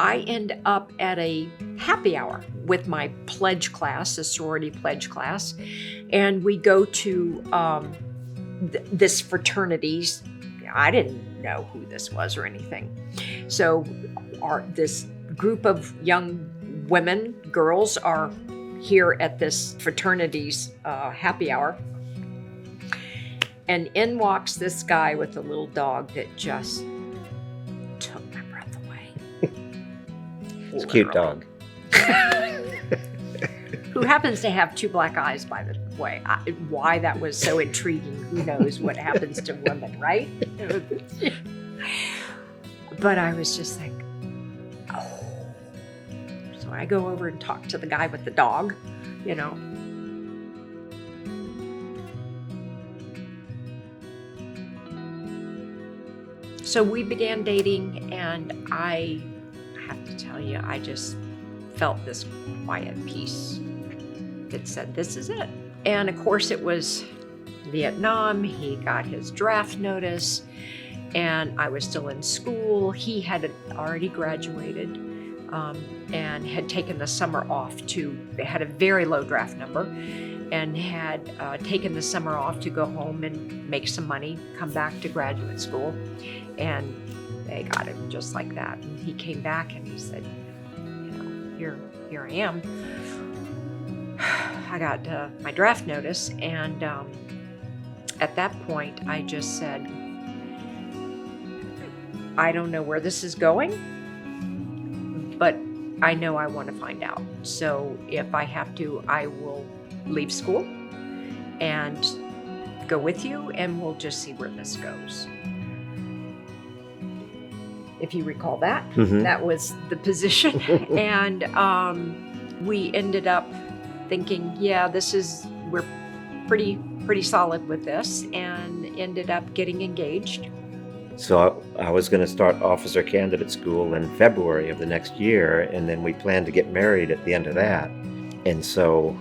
I end up at a happy hour with my pledge class, a sorority pledge class, and we go to this fraternity's. I didn't know who this was or anything. So this group of young women, girls, are here at this fraternity's happy hour. And in walks this guy with a little dog that just took my breath away. It's a cute dog. Who happens to have two black eyes, by the way. Why that was so intriguing, who knows what happens to women, right? But I was just like, oh. So I go over and talk to the guy with the dog, you know. So we began dating, and I have to tell you, I just felt this quiet peace that said, this is it. And of course it was Vietnam. He got his draft notice, and I was still in school. He had already graduated and had taken the summer off they had a very low draft number, and had taken the summer off to go home and make some money, come back to graduate school. And they got him just like that. And he came back and he said, you know, here I am. I got my draft notice, and at that point I just said, I don't know where this is going, but I know I want to find out. So if I have to, I will leave school and go with you, and we'll just see where this goes. If you recall that, that was the position. And we ended up thinking, yeah, we're pretty solid with this, and ended up getting engaged. So I was going to start officer candidate school in February of the next year, and then we planned to get married at the end of that. And so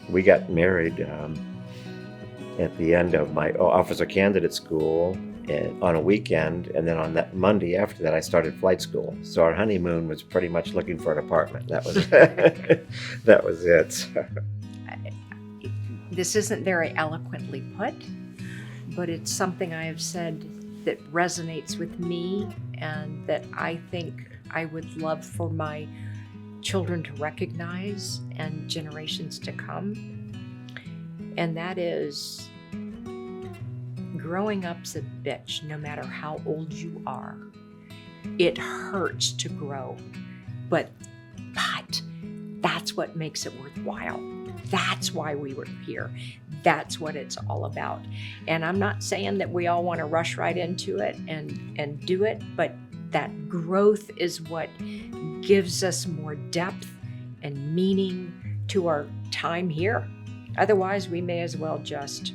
we got married at the end of my officer candidate school on a weekend, and then on that Monday after that I started flight school. So our honeymoon was pretty much looking for an apartment. That was that was it. This isn't very eloquently put, but it's something I have said that resonates with me, and that I think I would love for my children to recognize, and generations to come. And that is, growing up's a bitch, no matter how old you are. It hurts to grow, but that's what makes it worthwhile. That's why we were here. That's what it's all about. And I'm not saying that we all want to rush right into it and do it, but that growth is what gives us more depth and meaning to our time here. Otherwise, we may as well just,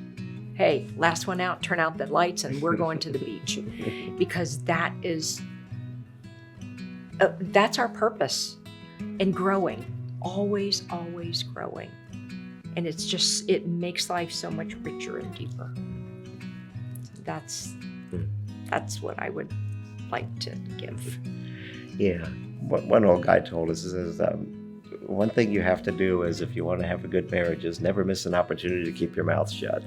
hey, last one out, turn out the lights, and we're going to the beach. Because that's our purpose. And growing, always growing. And it makes life so much richer and deeper. That's what I would like to give. Yeah, one old guy told us is one thing you have to do is, if you want to have a good marriage, is never miss an opportunity to keep your mouth shut.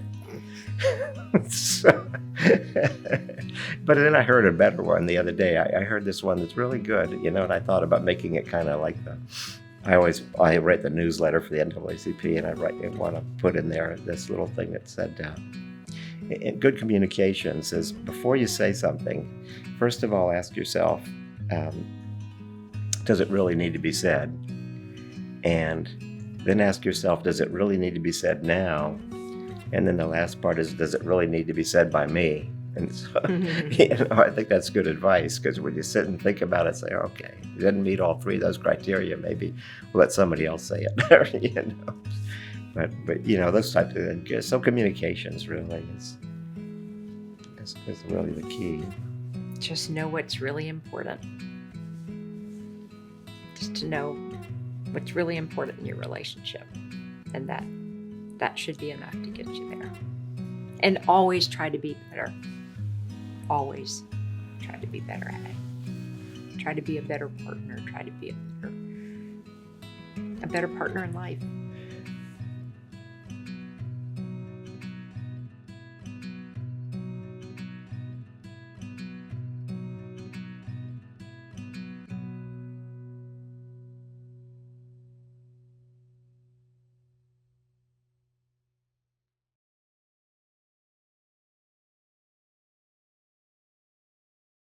But then I heard a better one the other day. I heard this one that's really good, you know, and I thought about making it kind of like I write the newsletter for the NAACP, and I want to put in there this little thing that said, in good communication says, before you say something, first of all, ask yourself, does it really need to be said? And then ask yourself, does it really need to be said now? And then the last part is, does it really need to be said by me? And so, you know, I think that's good advice, because when you sit and think about it, say, okay, it didn't meet all three of those criteria, maybe we'll let somebody else say it. You know, but you know, those types of things. So communications really is really the key. Just know what's really important. Just to know what's really important in your relationship, and that should be enough to get you there. And always try to be better. Always try to be better at it. try to be a better partner, try to be a better partner in life.